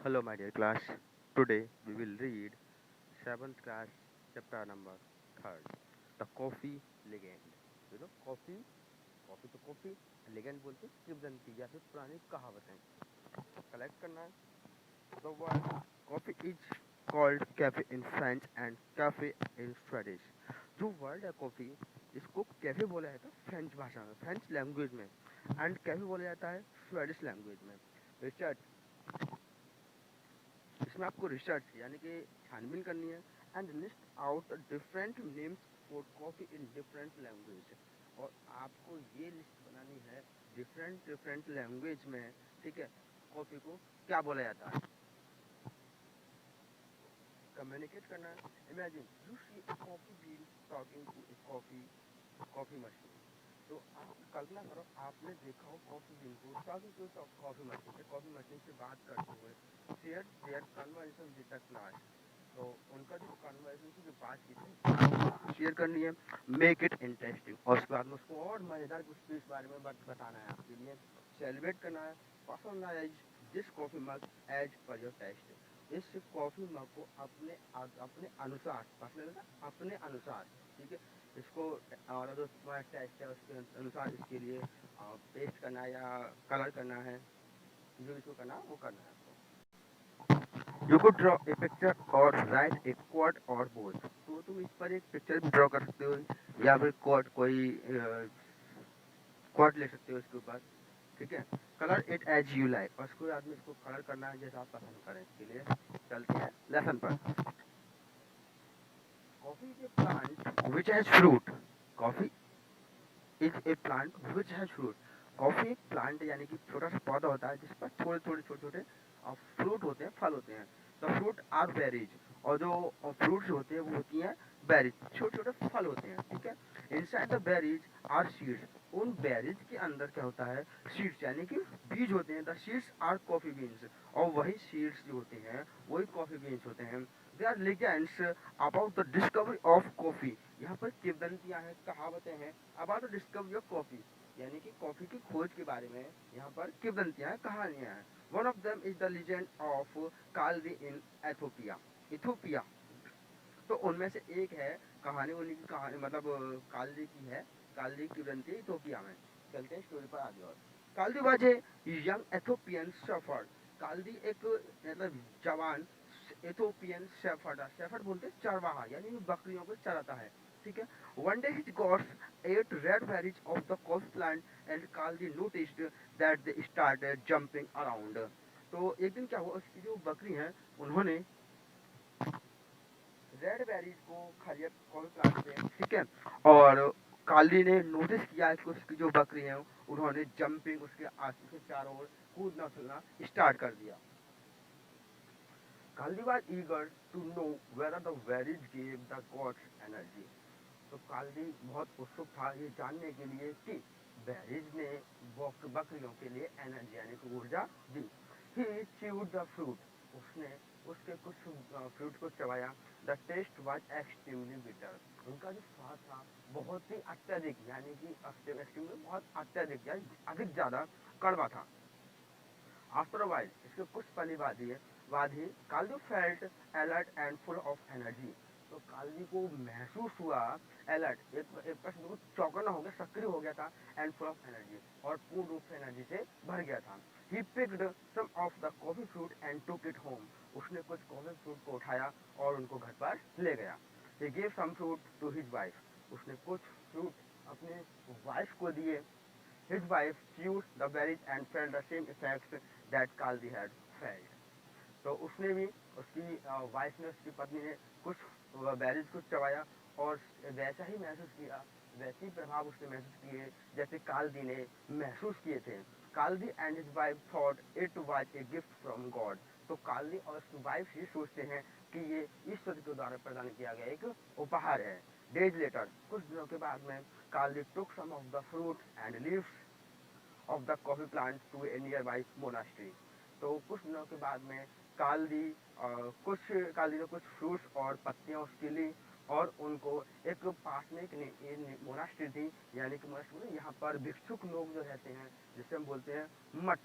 Hello, my dear class. Today we will read 7th class chapter number 3rd, The Coffee Legend. coffee, coffee तो coffee, legend बोलते हैं किंवदंती या फिर पुरानी कहावतें कलेक्ट करना है. The word coffee is called cafe in French and cafe in Swedish. जो वर्ड है कॉफी इसको कैफे बोला जाता है फ्रेंच भाषा में, फ्रेंच लैंग्वेज में, एंड कैफे बोला जाता है स्वेडिश लैंग्वेज में. रिचर्ड, इसमें आपको रिसर्च यानी कि छानबीन करनी है and list out different names for coffee in different language. और आपको ये लिस्ट बनानी है डिफरेंट डिफरेंट लैंग्वेज में. ठीक है, कॉफ़ी को क्या बोला जाता है, कम्युनिकेट करना है. Imagine you see a coffee bean talking to a coffee machine. तो आप कल्पना करो आपने देखा हो कॉफ़ी बीन को टॉकिंग टू कॉफ़ी मशीन से बात करते हुए. Share their conversation with the class. तो उनका जो कन्वर्सेशन की जो बात की थी शेयर करनी है. मेक इट इंटरेस्टिंग, और उसके बाद में उसको और मज़ेदार कुछ इस बारे में बताना है आपके लिए. सेलिब्रेट करना है. Personalize this coffee mug as per your taste. इस कॉफ़ी मग को अपने अपने अनुसार, अपने अनुसार, ठीक है, इसको और जो तुम्हारा टेस्ट है उसके अनुसार इसके लिए पेस्ट करना है या कलर करना है, जो इसको करना है वो करना है. You could draw a picture और राइट ए क्वाड और बोल. तो तुम इस पर एक पिक्चर भी ड्रॉ कर सकते हो या फिर क्वाड, कोई क्वाड ले सकते हो इसके ऊपर. ठीक है, colour it as you like, और उसको आदमी इसको कलर करना है जैसा आप पसंद करें. इसके लिए चलते हैं लेसन पर. Coffee is a plant which has fruit. Coffee is a plant which has fruit. Coffee एक प्लांट यानी कि छोटा सा पौधा होता है जिस पर थोड़े थोड़े छोटे छोटे फ्रूट होते हैं, फल होते हैं. द फ्रूट आर बेरीज, और जो फ्रूट्स होते हैं वो होती हैं बेरीज, छोटे छोटे फल होते हैं. ठीक है, inside the berries are seeds. उन बेरीज के अंदर क्या होता है, सीड्स यानी कि बीज होते हैं. The seeds are coffee beans, और वही सीड्स जो होते हैं वही कॉफी बीन्स होते हैं. They are legends about the discovery of coffee. यहाँ पर किंवदंतियां हैं, कहावतें हैं about the discovery of coffee, यानी कि कॉफी की खोज के बारे में यहाँ पर किंवदंतियां हैं, कहानियां हैं. One of them is the legend of Kaldi in Ethiopia. Ethiopia, तो उनमें से एक है कहानी, उन्हीं की कहानी मतलब कालदी की है. कालदी की बनती है इथोपिया में. चलते हैं स्टोरी पर आगे. और कालदी वाज ए यंग एथोपियन शेफर्ड. कालदी एक मतलब जवान इथोपियन शेफर्ड, शेफर्ड बोलते हैं चरवाहा, यानी बकरियों को चराता है. ठीक है, one day his goats ate red berries of the coffee plant and Kaldi noticed that they started jumping around. तो एक दिन क्या हुआ, उसकी जो बकरी हैं उन्होंने रेड बेरीज को खरीद कॉफी प्लांट से. ठीक है, और काली ने नोटिस किया कि उसकी जो बकरी है उन्होंने जंपिंग उसके आस के चारों ओर कूदना उछलना स्टार्ट कर दिया. Kaldi was eager to know whether the berries give the goats energy. तो काली बहुत उत्सुक था ये जानने के लिए कि बेरीज ने बकरियों के लिए एनर्जी यानी कि ऊर्जा दी. He chewed the fruit. उसने उसके कुछ फ्रूट को चबाया. The taste was extremely bitter. उनका जो स्वाद था बहुत ही अत्यधिक, यानी कि एक्सट्रीमली बहुत अत्यधिक या अधिक ज्यादा कड़वा था. आफ्टर वाइल, इसके कुछ पल बाद ही Kaldi felt alert and full of energy. तो कालू को महसूस हुआ अलर्ट, एक प्रश्न को चौकन्ना हो गया, सक्रिय हो गया था, एंड फुल ऑफ एनर्जी, और पूर्ण रूप से एनर्जी से भर गया था. He picked some of the coffee fruit and took it home. उसने कुछ कॉफी फ्रूट को उठाया और उनको घर पर ले गया. He gave some fruit to his wife. उसने कुछ फ्रूट अपने वाइफ को दिए. His wife chewed the berries and felt the same effects that Kaldi had felt. तो उसने भी, उसकी वाइफ ने, उसकी पत्नी ने कुछ बेरीज को चबाया और वैसा ही महसूस किया, वैसे ही प्रभाव उसने महसूस किए जैसे कालदी ने महसूस किए थे. Kaldi and his wife thought it was a gift from God. तो कालदी और उसकी वाइफ ये सोचते हैं कि ये ईश्वर के द्वारा प्रदान किया गया एक उपहार है. डेज लेटर, कुछ दिनों के बाद में, Kaldi took some of the fruit and leaves of the coffee plant to a nearby monastery. तो कुछ दिनों के बाद में कालदी कालदी ने कुछ फ्रूट्स और पत्तियां उसके ली और उनको एक पास में एक मोनास्ट्री थी, यानी कि मोनास्ट्री यहाँ पर भिक्षुक लोग जो रहते हैं जिसे हम बोलते हैं मठ.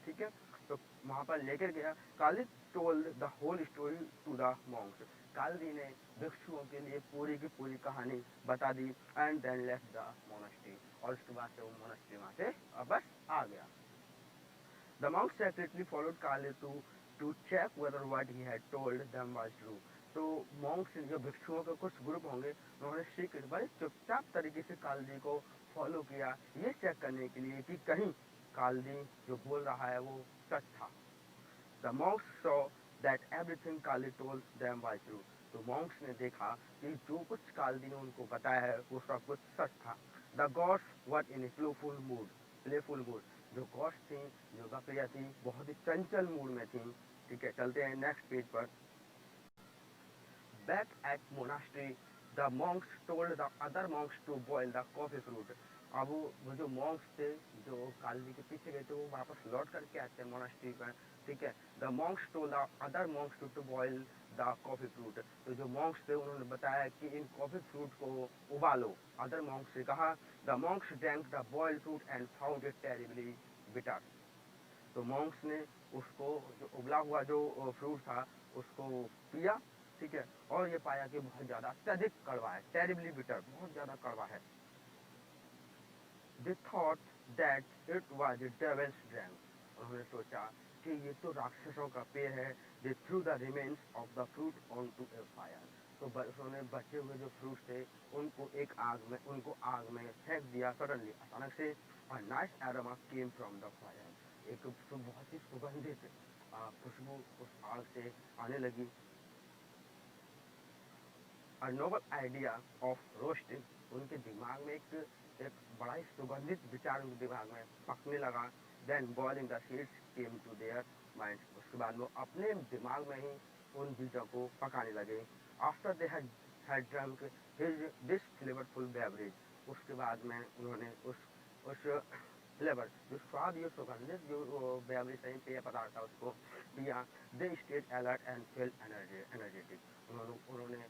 ठीक है, तो वहाँ पर लेकर गया। Kaldi told the whole story to the monks, Kaldi ने भिक्षुओं के लिए पूरी की पूरी कहानी बता दी। And then left the monastery, और उसके बाद से वो मोनास्ट्री वहाँ से वापस आ गया। The monks secretly followed Kali to check whether what he had told them was true. तो मॉन्क्स जो भिक्षुओं के कुछ ग्रुप होंगे, उन्होंने सीक्रेट बड़े चुपचाप तरीके से कालजी को फॉलो किया, ये चेक करने के लिए कि कहीं कालजी जो बोल रहा है वो सच था। The monks saw that everything Kali told them was true. तो मॉन्क्स ने देखा कि जो कुछ कालजी ने उनको बताया है वो सब कुछ सच था। The gods were in a playful mood. जो गॉड्स थी, जो बकरियाँ थी, बहुत ही चंचल मूड में थी। ठीक है, चलते हैं नेक्स्ट पेज पर। Back at monastery, the monks told the other monks to boil the coffee fruit. अब वो जो monks थे, जो काली के पीछे गए थे, वो वापस लौट करके आते हैं मोनास्ट्री पर। ठीक है, the monks told the other monks to boil the coffee fruit. तो जो monks थे उन्होंने बताया कि इन coffee fruit को उबालो। other monks से कहा, the monks drank the boiled fruit and found it terribly bitter. तो मॉन्क्स ने उसको जो उबला हुआ जो फ्रूट था उसको पिया। ठीक है, और ये पाया कि बहुत ज़्यादा अत्यधिक कड़वा है, टेरिबली बिटर, बहुत ज़्यादा कड़वा है। They thought that it was a devil's drink, उन्होंने सोचा कि ये तो राक्षसों का पेड़ है। They threw the remains of the fruit on to a fire, तो उन्होंने बचे हुए जो फ्रूट थे उनको आग में फेंक दिया। सडनली, अचानक से, a nice aroma came from the fire, एक बहुत ही सुगंधित खुशबू उस आग से आने लगी। अ नोबल आइडिया ऑफ रोस्टिंग, उनके दिमाग में एक बड़ा ही सुगंधित विचार उनके दिमाग में पकने लगा। Then boiling the seeds came to their mind, उसके बाद वो अपने दिमाग में ही उन बीजों को पकाने लगे। After they had drunk this flavourful beverage, उसके बाद में उन्होंने उस फ्लेवर, जो स्वाद, जो सुगंधित जो बेवरेज है, पेय पदार्थ था, उसको पिया। They stayed alert and fail energetic, उन्होंने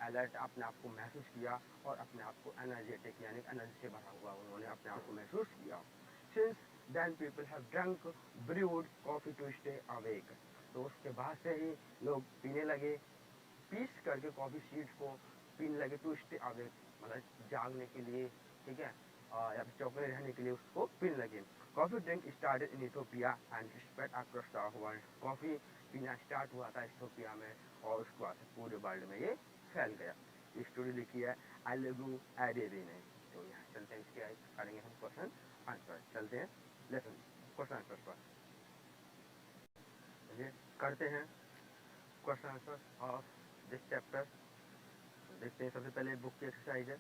अलर्ट अपने आप को महसूस किया और अपने आप को एनर्जेटिक यानी एनर्जी से भरा हुआ उन्होंने अपने आप को महसूस किया। Since then people have drunk brewed coffee to stay awake, तो उसके बाद से ही लोग पीने लगे, पीस करके कॉफी सीड्स को पीने लगे, टू स्टे अवेक मतलब जागने के लिए। ठीक है, या फिर चौकने रहने के लिए उसको पीने लगे। Coffee drink started in Ethiopia and spread across the world, coffee पीना स्टार्ट हुआ था इथोपिया में और उसके बाद पूरे वर्ल्ड में ये फैल गया। ये स्टोरी लिखी है एलेगू एडेबी ने। तो यहाँ चलते हैं, इसके करेंगे हम क्वेश्चन आंसर। चलते हैं लेसन क्वेश्चन आंसर पर, ये करते हैं question answer of this chapter. देखते हैं, सबसे पहले बुक की एक्सरसाइज है।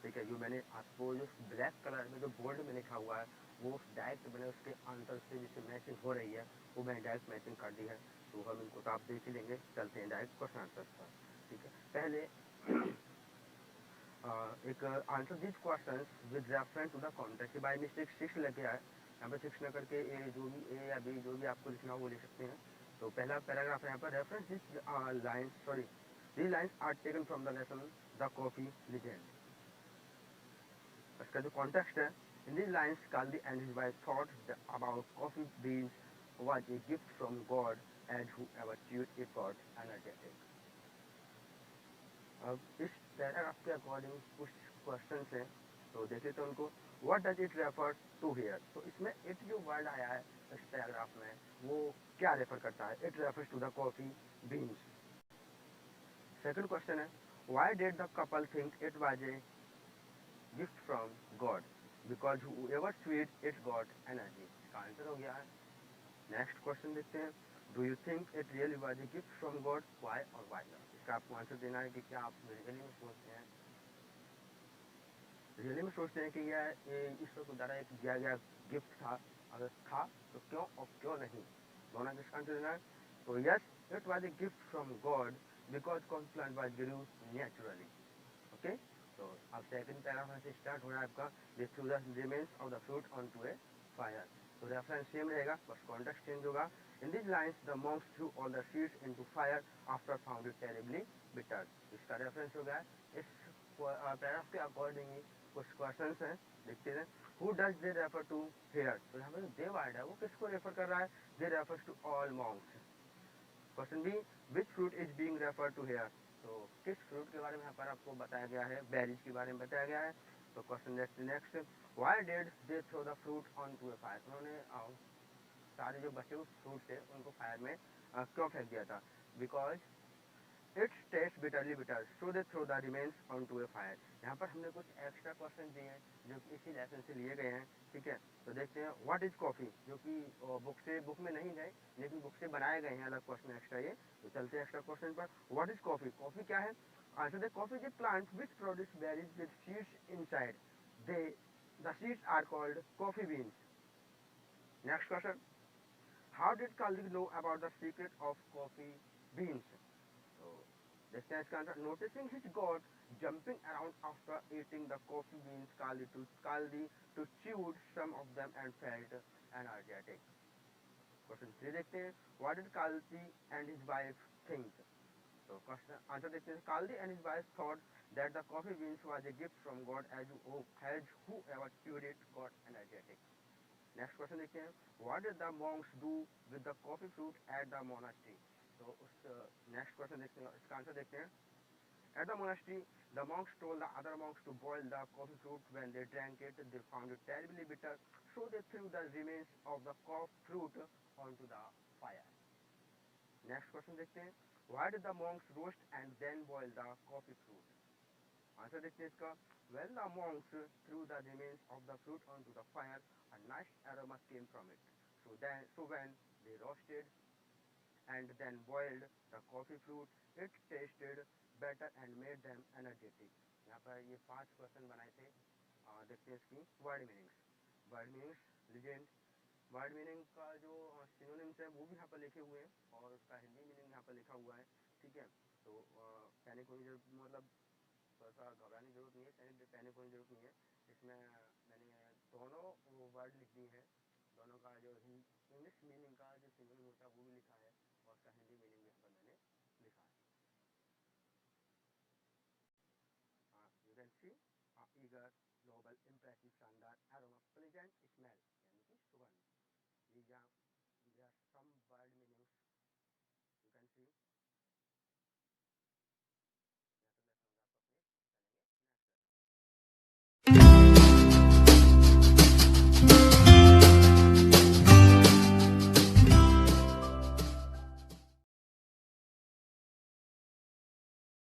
ठीक है, जो मैंने आपको जो ब्लैक कलर में जो बोर्ड में लिखा हुआ है वो डायरेक्ट मैंने उसके आंसर से जिससे मैचिंग हो रही है वो मैंने डायरेक्ट मैचिंग कर दी है, तो हम इनको तो आप देख ही लेंगे। चलते हैं डायरेक्ट क्वेश्चन आंसर पर। ठीक है, पहले एक answer this questions with reference to the context, by mistake 6 लग गया है यहाँ पर, 6 न करके जो भी ए या बी जो भी आपको लिखना हो वो लिख सकते हैं। तो पहला पैराग्राफ है यहाँ पर, reference this line sorry these lines are taken from the lesson The Coffee Legend. इसका जो कॉन्टेक्स्ट है, in these lines Kaldi and his wife thought about coffee beans was a gift from God and whoever chewed it got energetic. अब इस paragraph के according कुछ question हैं, तो देखे तो उनको। What does it refer to here, तो इसमें इट जो वर्ड आया है इस पैराग्राफ में वो क्या रेफर करता है? It refers to the coffee beans. Second question है, why did the couple think it was a gift from God, because whoever sweet it got energy, इसका आंसर हो गया है। नेक्स्ट क्वेश्चन देखते हैं, do you think it really was a gift from God, why or why not, इसका आपको answer देना है कि क्या आप रियली में सोचते हैं कि यह ईश्वर के द्वारा एक दिया गया गिफ्ट था, अगर था तो क्यों और क्यों नहीं, दोनों का इसका आंसर देना है। तो yes, it was a gift from God because coffee plant was grew naturally. Okay, तो अब सेकंड पैराग्राफ से स्टार्ट हो रहा है आपका, they threw the remains of the fruit on to a fire, तो रेफरेंस सेम रहेगा बस कॉन्टेक्स्ट चेंज होगा। In this lines the monks threw all the seeds into fire after found it terribly bitter, इसका reference हो गया इस paragraph के according ही कुछ क्वेश्चन हैं, देखते हैं। Who does they refer to here, तो यहाँ पर जो दे वर्ड है वो किसको रेफर कर रहा है? They refers to all monks. Question B, which fruit is being refer to here, तो किस फ्रूट के बारे में यहाँ पर आपको बताया गया है? बेरीज के बारे में बताया गया है। तो question next, why did they throw the fruit on to a fire, उन्होंने सारे जो बचे हुए फ्रूट थे उनको फायर में क्यों फेंक दिया था? Because it's taste bitterly bitter so they throw the remains on to a fire. यहाँ पर हमने कुछ एक्स्ट्रा क्वेश्चन दिए हैं जो कि इसी लेसन से लिए गए हैं, ठीक है। तो देखते हैं, व्हाट इज कॉफ़ी, जो कि बुक में नहीं गए लेकिन बुक से बनाए गए हैं अलग क्वेश्चन एक्स्ट्रा ये। तो चलते हैं एक्स्ट्रा क्वेश्चन पर। व्हाट इज कॉफ़ी, कॉफ़ी क्या है? आंसर दे, coffee is a plant which produce berries with seeds inside, they the seeds are called coffee beans. Next question, how did Kaldi know about the secret of coffee beans? तो देखते हैं इसका answer. Noticing his God jumping around after eating the coffee beans, Kaldi to chewed some of them and felt energetic. Question 3 देखते हैं, what did Kaldi and his wife think? तो question answer देखते हैं। Kaldi and his wife thought that the coffee beans was a gift from God, as whoever chewed it got energetic. Next question देखते हैं, what did the Monks do with the coffee fruit eight the monastery? तो उस next question देखते हैं, इसका answer देखते हैं। At the monastery the monks told the other monks to boil the coffee fruit, when they drank it they found it terribly bitter, so they threw the remains of the coffee fruit onto the fire. Next question देखते हैं, why did the monks roast and then boil the coffee fruit? Answer देखते हैं इसका। When the monks threw the remains of the fruit onto the fire, a nice aroma came from it. So when they roasted and then boiled the coffee fruit, it tasted better and made them energetic. यहाँ पर ये 5 question बनाए थे। देखते हैं इसकी word meanings. Word meanings, legend. Word meaning का जो सिनोनिम्स है वो भी यहाँ पर लिखे हुए हैं और उसका हिंदी मीनिंग यहाँ पर लिखा हुआ है, ठीक है। तो कहने को मतलब थोड़ा सा घबराने की जरूरत नहीं है, पहने कोई जरूरत नहीं है। इसमें मैंने दोनों वो वर्ड लिख दी हैं, दोनों का जो इंग्लिश मीनिंग का जो सिनोनिम होता है वो भी लिखा है और उसका हिंदी मीनिंग भी यहाँ पर मैंने लिखा है। You can see eager, noble, impressive, शानदार, एरोमा, प्लेजेंट स्मेल यानी कि सुगंध। ये सम वर्ड